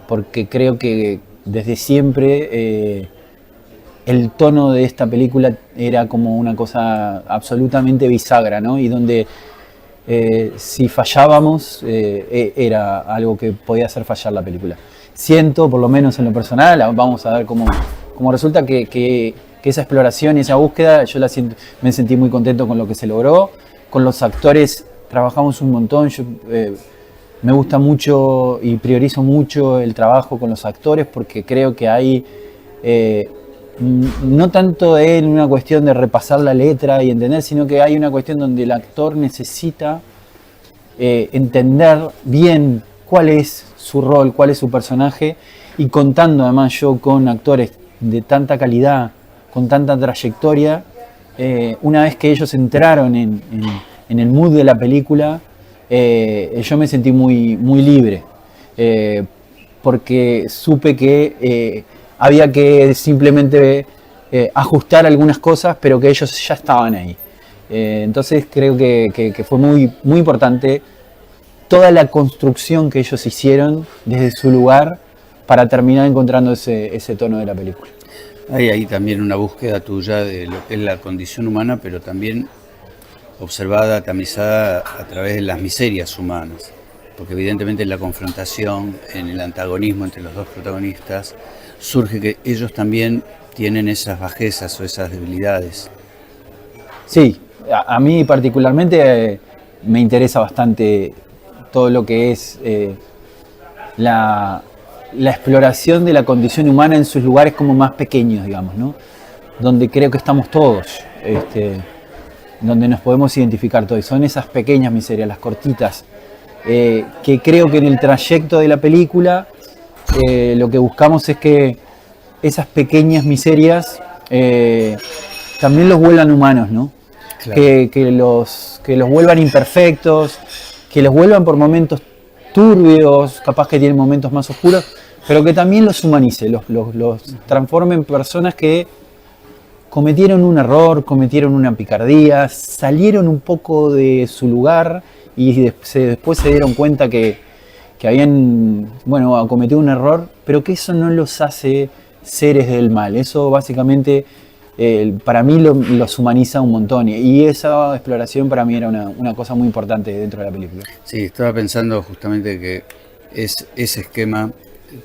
E: porque creo que desde siempre el tono de esta película era como una cosa absolutamente bisagra, ¿no? Y donde si fallábamos era algo que podía hacer fallar la película. Siento, por lo menos en lo personal, vamos a ver cómo resulta que esa exploración y esa búsqueda, yo me sentí muy contento con lo que se logró. Con los actores trabajamos un montón. Me gusta mucho y priorizo mucho el trabajo con los actores porque creo que hay, no tanto en una cuestión de repasar la letra y entender, sino que hay una cuestión donde el actor necesita entender bien cuál es su rol, cuál es su personaje, y contando además yo con actores de tanta calidad, con tanta trayectoria, una vez que ellos entraron en el mood de la película, yo me sentí muy, muy libre, porque supe que había que simplemente ajustar algunas cosas, pero que ellos ya estaban ahí. Entonces creo que fue muy, muy importante toda la construcción que ellos hicieron desde su lugar para terminar encontrando ese tono de la película.
D: Hay ahí también una búsqueda tuya de lo que es la condición humana, pero también observada, tamizada a través de las miserias humanas, porque evidentemente en la confrontación, en el antagonismo entre los dos protagonistas, surge que ellos también tienen esas bajezas o esas debilidades.
E: Sí, a mí particularmente me interesa bastante todo lo que es la exploración de la condición humana en sus lugares como más pequeños, digamos, ¿no? Donde creo que estamos todos, donde nos podemos identificar todos. Son esas pequeñas miserias, las cortitas, que creo que en el trayecto de la película lo que buscamos es que esas pequeñas miserias también los vuelvan humanos, ¿no? Claro. Que los vuelvan imperfectos, que los vuelvan por momentos turbios, capaz que tienen momentos más oscuros, pero que también los humanice, los transforme en personas que cometieron un error, cometieron una picardía, salieron un poco de su lugar y después se dieron cuenta que habían cometido un error, pero que eso no los hace seres del mal. Eso básicamente para mí los humaniza un montón, y esa exploración para mí era una cosa muy importante dentro de la película.
D: Sí, estaba pensando justamente que ese esquema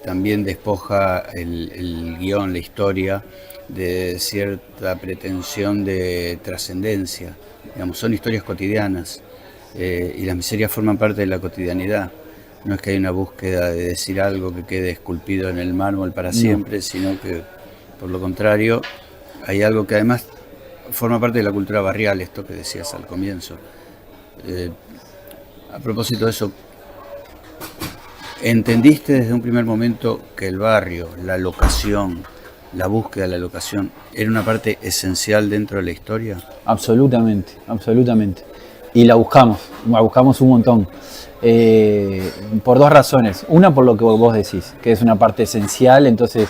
D: también despoja el guión, la historia, de cierta pretensión de trascendencia. Digamos, son historias cotidianas y las miserias forman parte de la cotidianidad. No es que hay una búsqueda de decir algo que quede esculpido en el mármol para siempre, sino que, por lo contrario, hay algo que además forma parte de la cultura barrial, esto que decías al comienzo. A propósito de eso, ¿entendiste desde un primer momento que el barrio, la locación, la búsqueda de la locación, era una parte esencial dentro de la historia?
E: Absolutamente, absolutamente. Y la buscamos un montón. Por dos razones. Una, por lo que vos decís, que es una parte esencial. Entonces,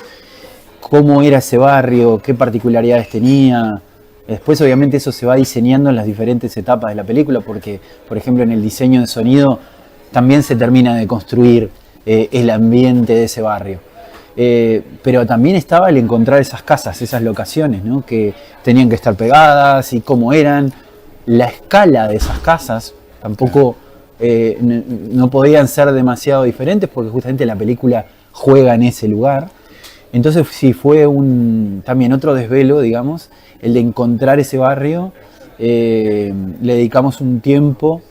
E: cómo era ese barrio, qué particularidades tenía. Después, obviamente, eso se va diseñando en las diferentes etapas de la película, porque, por ejemplo, en el diseño de sonido también se termina de construir el ambiente de ese barrio. Pero también estaba el encontrar esas casas, esas locaciones, ¿no? Que tenían que estar pegadas y cómo eran. La escala de esas casas tampoco no podían ser demasiado diferentes, porque justamente la película juega en ese lugar. Entonces sí, fue también otro desvelo, digamos, el de encontrar ese barrio. Le dedicamos un tiempo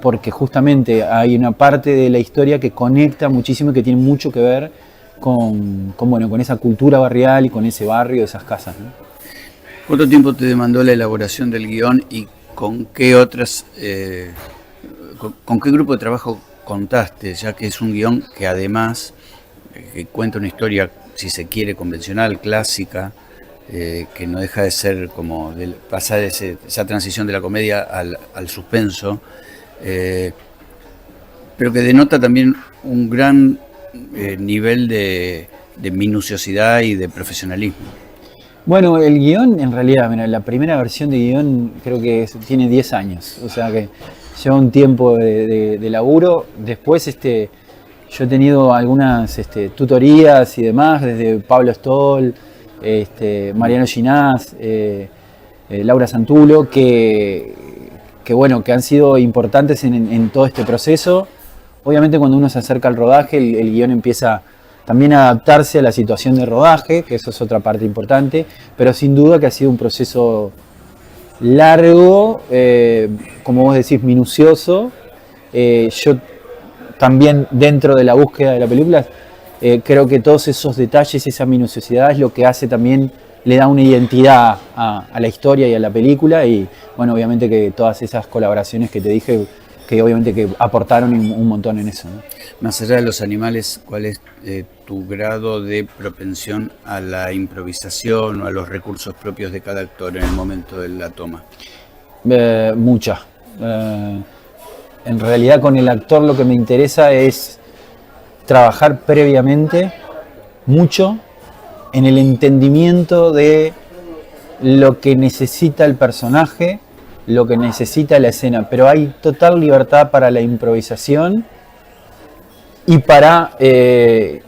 E: porque justamente hay una parte de la historia que conecta muchísimo y que tiene mucho que ver con esa cultura barrial y con ese barrio, esas casas, ¿no?
D: ¿Cuánto tiempo te demandó la elaboración del guión y con qué con qué grupo de trabajo contaste? Ya que es un guión que además que cuenta una historia, si se quiere, convencional, clásica, que no deja de ser como pasar esa transición de la comedia al suspenso, pero que denota también un gran nivel de minuciosidad y de profesionalismo.
E: Bueno, el guión, en realidad, mira, la primera versión de guión creo que tiene 10 años, o sea que lleva un tiempo de laburo. Después yo he tenido algunas tutorías y demás, desde Pablo Stoll, Mariano Ginás, Laura Santulo, que han sido importantes en todo este proceso. Obviamente cuando uno se acerca al rodaje, el guión empieza también a adaptarse a la situación de rodaje, que eso es otra parte importante, pero sin duda que ha sido un proceso largo, como vos decís, minucioso. Yo también, dentro de la búsqueda de la película, creo que todos esos detalles, esa minuciosidad es lo que hace también, le da una identidad a la historia y a la película. Y bueno, obviamente que todas esas colaboraciones que te dije, que obviamente que aportaron un montón en eso, ¿no?
D: Más allá de los animales, ¿cuál es tu grado de propensión a la improvisación o a los recursos propios de cada actor en el momento de la toma?
E: Mucha. En realidad con el actor lo que me interesa es trabajar previamente mucho en el entendimiento de lo que necesita el personaje, lo que necesita la escena, pero hay total libertad para la improvisación y para que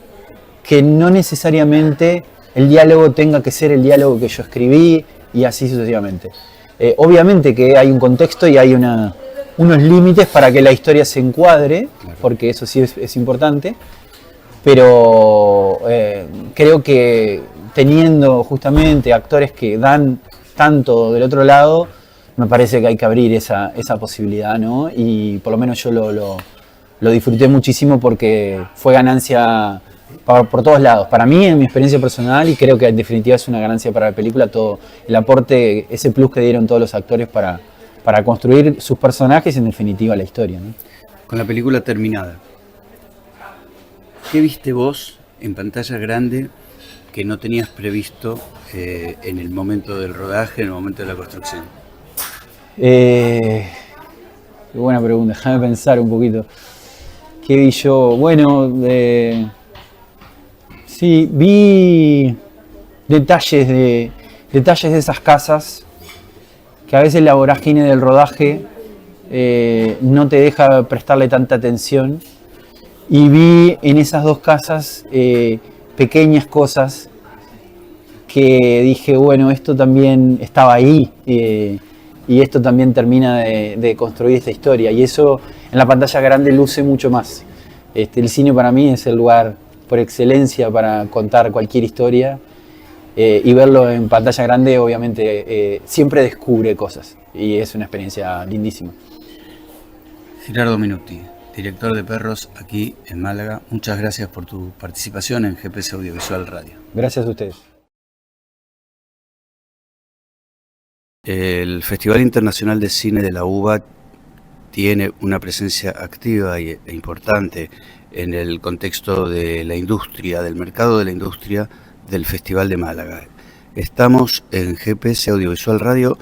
E: no necesariamente el diálogo tenga que ser el diálogo que yo escribí y así sucesivamente. Obviamente que hay un contexto y hay unos límites para que la historia se encuadre, porque eso sí es importante, pero creo que teniendo justamente actores que dan tanto del otro lado, me parece que hay que abrir esa posibilidad, ¿no? Y por lo menos yo lo disfruté muchísimo porque fue ganancia por todos lados. Para mí, en mi experiencia personal, y creo que en definitiva es una ganancia para la película, todo el aporte, ese plus que dieron todos los actores para construir sus personajes y en definitiva la historia, ¿no?
D: Con la película terminada, ¿qué viste vos en pantalla grande que no tenías previsto en el momento del rodaje, en el momento de la construcción?
E: Qué buena pregunta, déjame pensar un poquito. ¿Qué vi yo? Bueno, sí, vi detalles de esas casas que a veces la vorágine del rodaje no te deja prestarle tanta atención. Y vi en esas dos casas pequeñas cosas que dije, bueno, esto también estaba ahí y esto también termina de construir esta historia. Y eso en la pantalla grande luce mucho más. El cine para mí es el lugar por excelencia para contar cualquier historia. Y verlo en pantalla grande obviamente siempre descubre cosas y es una experiencia lindísima.
D: Gerardo Minuti, director de Perros aquí en Málaga, muchas gracias por tu participación en GPS Audiovisual Radio.
E: Gracias a ustedes.
D: El Festival Internacional de Cine de la UBA tiene una presencia activa e importante en el contexto de la industria, del mercado de la industria del Festival de Málaga. Estamos en GPS Audiovisual Radio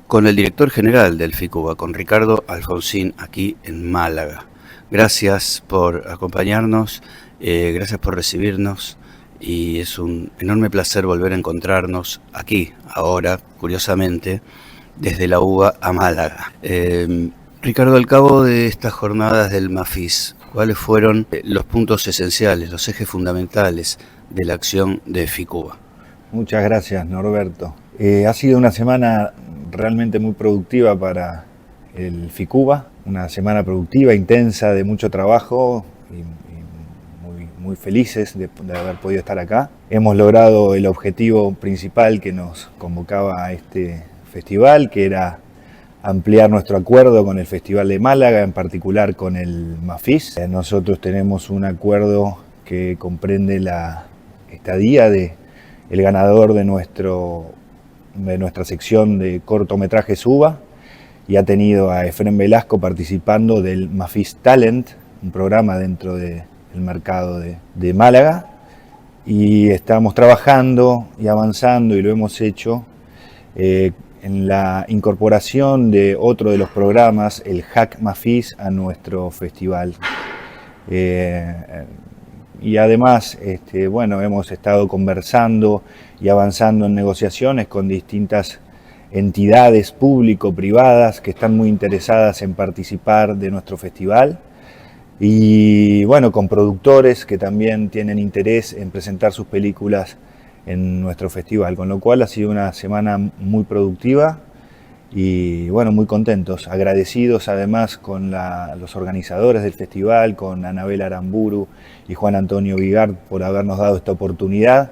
D: con el director general del FICUBA, con Ricardo Alfonsín, aquí en Málaga. Gracias por acompañarnos, gracias por recibirnos y es un enorme placer volver a encontrarnos aquí, ahora, curiosamente, desde la UBA a Málaga. Ricardo, al cabo de estas jornadas del MAFIS, ¿cuáles fueron los puntos esenciales, los ejes fundamentales de la acción de FICUBA?
F: Muchas gracias, Norberto. Ha sido una semana realmente muy productiva para el FICUBA, una semana productiva, intensa, de mucho trabajo y muy felices de haber podido estar acá. Hemos logrado el objetivo principal que nos convocaba a este festival, que era ampliar nuestro acuerdo con el Festival de Málaga, en particular con el MAFIS. Nosotros tenemos un acuerdo que comprende la estadía del ganador de nuestra sección de cortometrajes UBA y ha tenido a Efrén Velasco participando del MAFIS Talent, un programa dentro del mercado de Málaga, y estamos trabajando y avanzando, y lo hemos hecho en la incorporación de otro de los programas, el Hack MAFIS, a nuestro festival. Y además, bueno, hemos estado conversando y avanzando en negociaciones con distintas entidades público-privadas que están muy interesadas en participar de nuestro festival. Y bueno, con productores que también tienen interés en presentar sus películas en nuestro festival, con lo cual ha sido una semana muy productiva y bueno, muy contentos, agradecidos además con los organizadores del festival, con Anabel Aramburu y Juan Antonio Vigart por habernos dado esta oportunidad,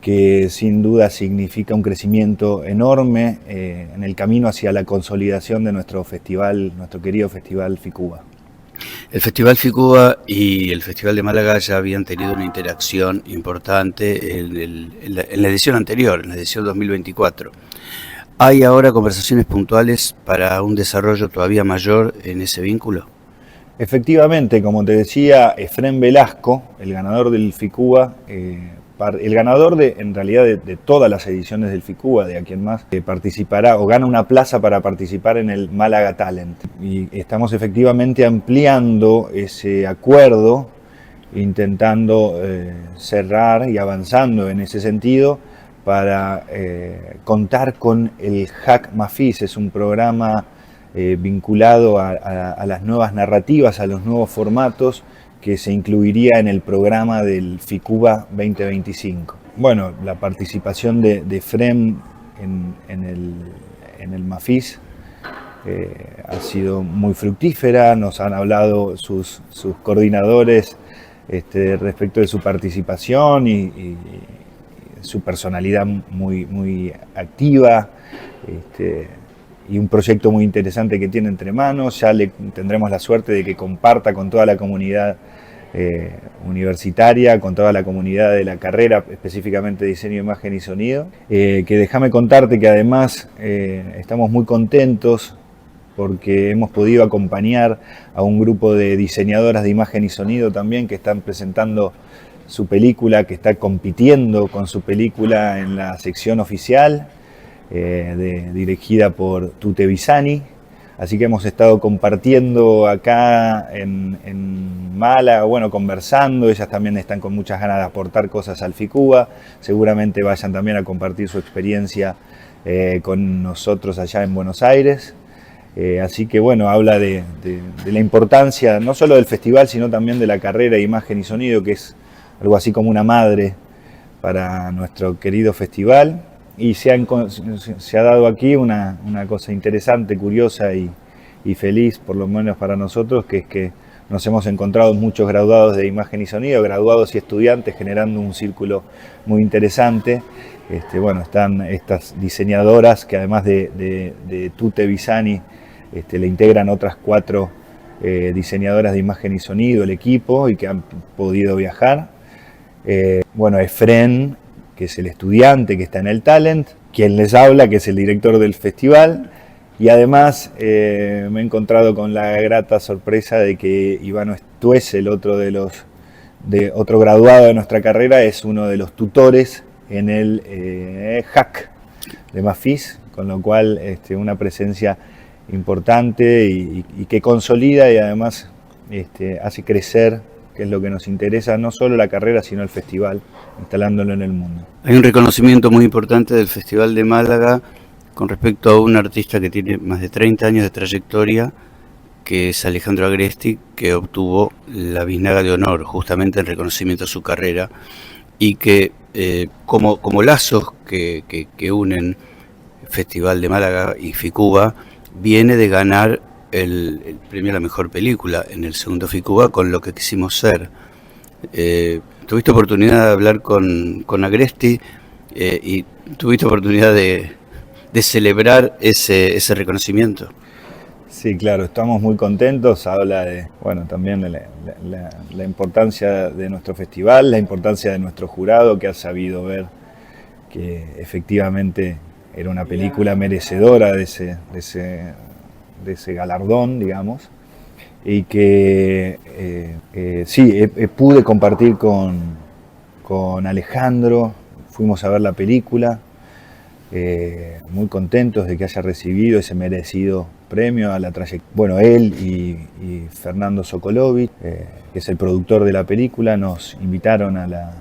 F: que sin duda significa un crecimiento enorme en el camino hacia la consolidación de nuestro festival, nuestro querido Festival FICUBA.
D: El Festival FICUBA y el Festival de Málaga ya habían tenido una interacción importante en la edición anterior, en la edición 2024. ¿Hay ahora conversaciones puntuales para un desarrollo todavía mayor en ese vínculo?
F: Efectivamente, como te decía, Efrén Velasco, el ganador del FICUBA, el ganador en realidad de todas las ediciones del FICUBA, de a quien más participará o gana una plaza para participar en el Málaga Talent. Y estamos efectivamente ampliando ese acuerdo, intentando cerrar y avanzando en ese sentido para contar con el Hack Mafis. Es un programa vinculado a las nuevas narrativas, a los nuevos formatos, que se incluiría en el programa del FICUBA 2025. Bueno, la participación de Efrén en el Mafis ha sido muy fructífera. Nos han hablado sus coordinadores respecto de su participación y su personalidad muy activa, y un proyecto muy interesante que tiene entre manos. Ya tendremos la suerte de que comparta con toda la comunidad universitaria, con toda la comunidad de la carrera, específicamente diseño, imagen y sonido. Que déjame contarte que además estamos muy contentos porque hemos podido acompañar a un grupo de diseñadoras de imagen y sonido también que están presentando su película, que está compitiendo con su película en la sección oficial, dirigida por Tute Bisani. Así que hemos estado compartiendo acá en Málaga, bueno, conversando. Ellas también están con muchas ganas de aportar cosas al FICUBA. Seguramente vayan también a compartir su experiencia con nosotros allá en Buenos Aires. Así que bueno, habla de la importancia no solo del festival, sino también de la carrera de imagen y sonido, que es algo así como una madre para nuestro querido festival. Y se ha dado aquí una cosa interesante, curiosa y feliz, por lo menos para nosotros, que es que nos hemos encontrado muchos graduados de imagen y sonido, graduados y estudiantes, generando un círculo muy interesante. Bueno, están estas diseñadoras que además de Tute Bisani le integran otras 4 diseñadoras de imagen y sonido, el equipo, y que han podido viajar. Bueno, Efrén, que es el estudiante que está en el Talent, quien les habla, que es el director del festival, y además me he encontrado con la grata sorpresa de que Ivano Stuesel, otro graduado de nuestra carrera, es uno de los tutores en el Hack de Mafis, con lo cual una presencia importante y que consolida y además hace crecer, que es lo que nos interesa, no solo la carrera, sino el festival, instalándolo en el mundo.
D: Hay un reconocimiento muy importante del Festival de Málaga con respecto a un artista que tiene más de 30 años de trayectoria, que es Alejandro Agresti, que obtuvo la Biznaga de Honor, justamente en reconocimiento a su carrera, y que como lazos que unen Festival de Málaga y FICUBA, viene de ganar el premio a la mejor película en el segundo FICUBA con Lo que quisimos ser. ¿Tuviste oportunidad de hablar con Agresti y tuviste oportunidad de celebrar ese reconocimiento?
F: Sí, claro, estamos muy contentos. Habla también de la importancia de nuestro festival, la importancia de nuestro jurado, que ha sabido ver que efectivamente era una película merecedora de ese galardón, digamos, y que pude compartir con Alejandro. Fuimos a ver la película, muy contentos de que haya recibido ese merecido premios a la trayectoria. Bueno, él y Fernando Sokolovic, que es el productor de la película, nos invitaron a la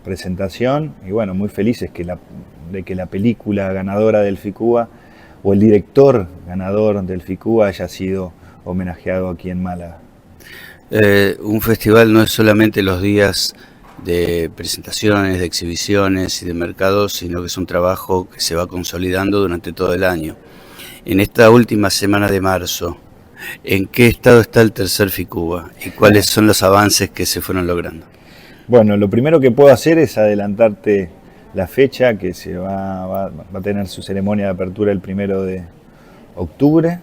F: presentación y bueno, muy felices de que la película ganadora del FICUBA o el director ganador del FICUBA haya sido homenajeado aquí en Málaga.
D: Un festival no es solamente los días de presentaciones, de exhibiciones y de mercados, sino que es un trabajo que se va consolidando durante todo el año. En esta última semana de marzo, ¿en qué estado está el tercer FICUBA y cuáles son los avances que se fueron logrando?
F: Bueno, lo primero que puedo hacer es adelantarte la fecha, que se va a tener su ceremonia de apertura el 1 de octubre.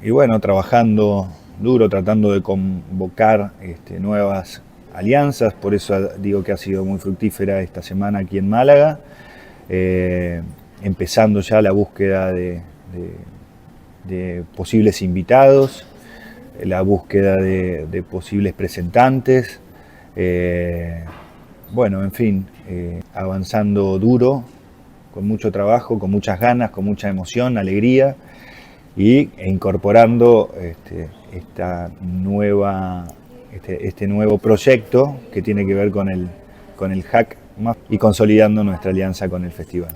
F: Y bueno, trabajando duro, tratando de convocar nuevas alianzas, por eso digo que ha sido muy fructífera esta semana aquí en Málaga, empezando ya la búsqueda de posibles invitados, la búsqueda de posibles presentantes, bueno, en fin, avanzando duro, con mucho trabajo, con muchas ganas, con mucha emoción, alegría, e incorporando este nuevo proyecto que tiene que ver con el hack y consolidando nuestra alianza con el festival.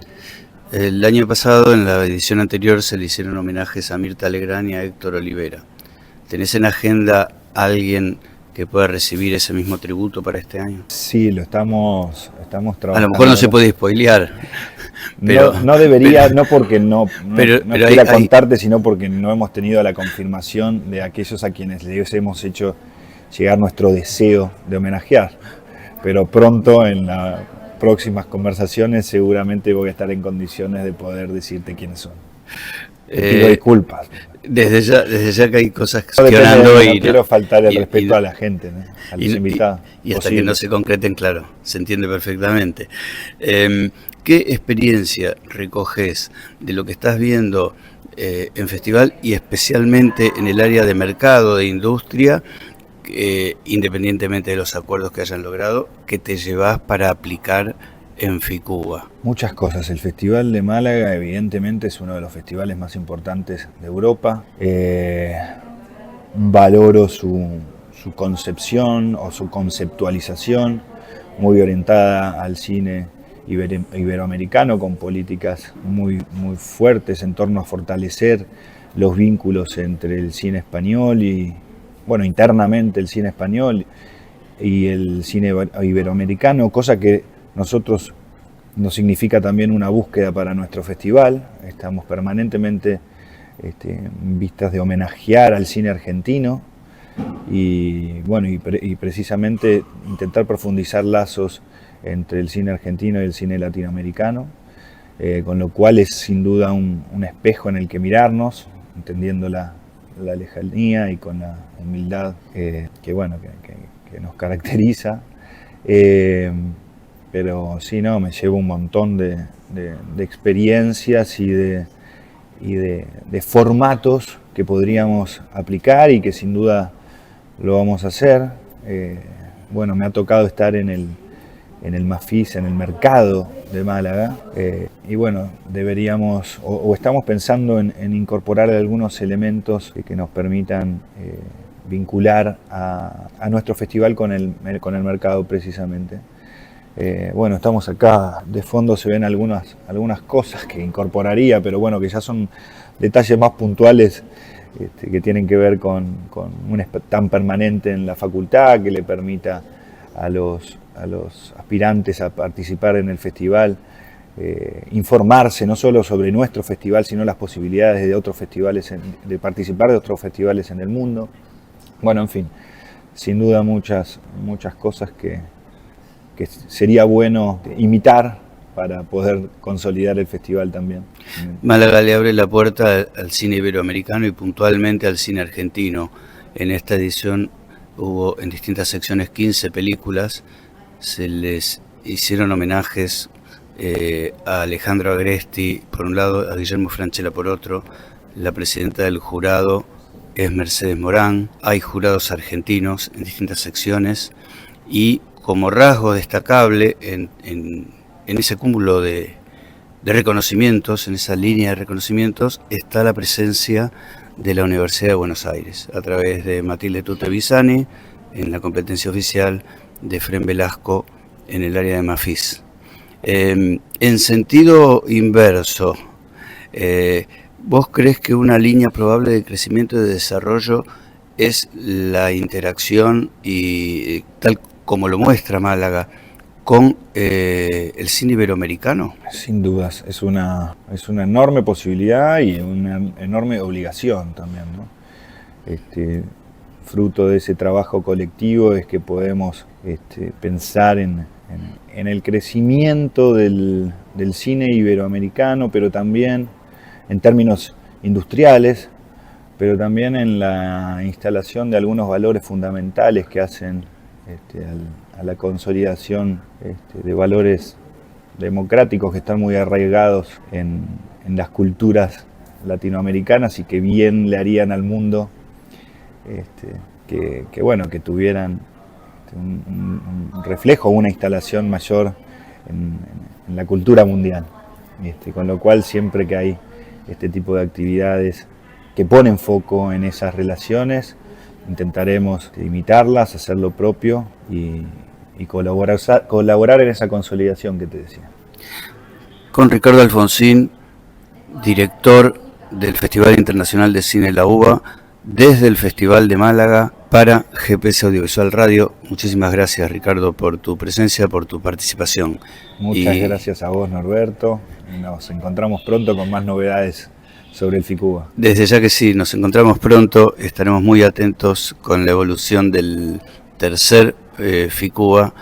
D: El año pasado, en la edición anterior, se le hicieron homenajes a Mirta Legrand y a Héctor Olivera. ¿Tenés en agenda a alguien que pueda recibir ese mismo tributo para este año?
F: Sí, lo estamos trabajando.
D: A lo mejor no se puede spoilear.
F: Pero, no debería, no porque no quiera contarte, sino porque no hemos tenido la confirmación de aquellos a quienes les hemos hecho llegar nuestro deseo de homenajear. Pero pronto, en las próximas conversaciones, seguramente voy a estar en condiciones de poder decirte quiénes son. Pido disculpas.
D: Desde ya que hay cosas que
F: no quiero faltar el respeto a la gente, ¿no? A los invitados.
D: Y hasta que no se concreten, claro, se entiende perfectamente. ¿Qué experiencia recoges de lo que estás viendo en festival y especialmente en el área de mercado, de industria, independientemente de los acuerdos que hayan logrado, que te llevas para aplicar en FICUBA?
F: Muchas cosas. El Festival de Málaga evidentemente es uno de los festivales más importantes de Europa. Valoro su concepción o su conceptualización, muy orientada al cine iberoamericano, con políticas muy fuertes en torno a fortalecer los vínculos entre el cine español y, bueno, internamente el cine español y el cine iberoamericano, cosa que nosotros nos significa también una búsqueda para nuestro festival. Estamos permanentemente en vistas de homenajear al cine argentino y, bueno, y precisamente intentar profundizar lazos entre el cine argentino y el cine latinoamericano, con lo cual es sin duda un espejo en el que mirarnos, entendiendo la lejanía y con la humildad que nos caracteriza. Pero sí, no, me llevo un montón de experiencias y de formatos que podríamos aplicar y que sin duda lo vamos a hacer. Bueno, me ha tocado estar en el MAFIS, en el mercado de Málaga, y bueno, deberíamos, o estamos pensando en incorporar algunos elementos que nos permitan vincular a nuestro festival con el mercado precisamente. Bueno, estamos acá, de fondo se ven algunas cosas que incorporaría, pero bueno, que ya son detalles más puntuales que tienen que ver con un stand permanente en la facultad que le permita a los aspirantes a participar en el festival informarse no solo sobre nuestro festival, sino las posibilidades de otros festivales, de participar de otros festivales en el mundo. Bueno, en fin, sin duda muchas cosas que sería bueno imitar para poder consolidar el festival también.
D: Málaga le abre la puerta al cine iberoamericano y puntualmente al cine argentino. En esta edición hubo en distintas secciones 15 películas, se les hicieron homenajes a Alejandro Agresti por un lado, a Guillermo Francella por otro. La presidenta del jurado es Mercedes Morán, hay jurados argentinos en distintas secciones y como rasgo destacable en ese cúmulo de reconocimientos, en esa línea de reconocimientos, está la presencia de la Universidad de Buenos Aires, a través de Matilde Tutte-Bisani, en la competencia oficial, de Efrén Velasco, en el área de Mafis. En sentido inverso, ¿vos crees que una línea probable de crecimiento y de desarrollo es la interacción, y tal como lo muestra Málaga, con el cine iberoamericano?
F: Sin dudas, es una enorme posibilidad y una enorme obligación también, ¿no? Fruto de ese trabajo colectivo es que podemos pensar en el crecimiento del cine iberoamericano, pero también en términos industriales, pero también en la instalación de algunos valores fundamentales que hacen a la consolidación de valores democráticos que están muy arraigados en las culturas latinoamericanas y que bien le harían al mundo que tuvieran un reflejo, una instalación mayor en la cultura mundial. Con lo cual, siempre que hay este tipo de actividades que ponen foco en esas relaciones, intentaremos imitarlas, hacer lo propio y colaborar en esa consolidación que te decía.
D: Con Ricardo Alfonsín, director del Festival Internacional de Cine La Uva, desde el Festival de Málaga para GPS Audiovisual Radio. Muchísimas gracias, Ricardo, por tu presencia, por tu participación.
F: Muchas gracias a vos, Norberto. Nos encontramos pronto con más novedades sobre el FICUBA.
D: Desde ya que sí, nos encontramos pronto. Estaremos muy atentos con la evolución del tercer FICUBA,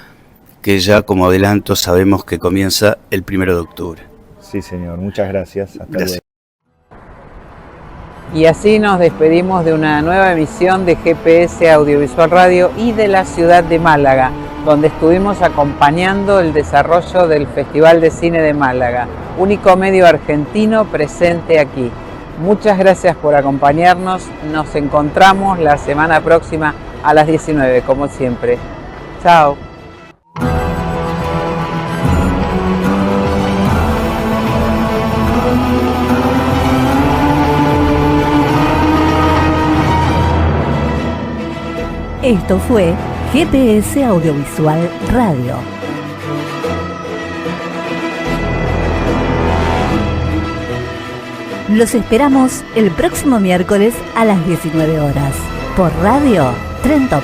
D: que ya como adelanto sabemos que comienza el 1 de octubre.
F: Sí, señor. Muchas gracias. Hasta luego.
B: Y así nos despedimos de una nueva emisión de GPS Audiovisual Radio y de la ciudad de Málaga, donde estuvimos acompañando el desarrollo del Festival de Cine de Málaga, único medio argentino presente aquí. Muchas gracias por acompañarnos. Nos encontramos la semana próxima a las 19, como siempre. Chao.
G: Esto fue GPS Audiovisual Radio. Los esperamos el próximo miércoles a las 19 horas por Radio Trento.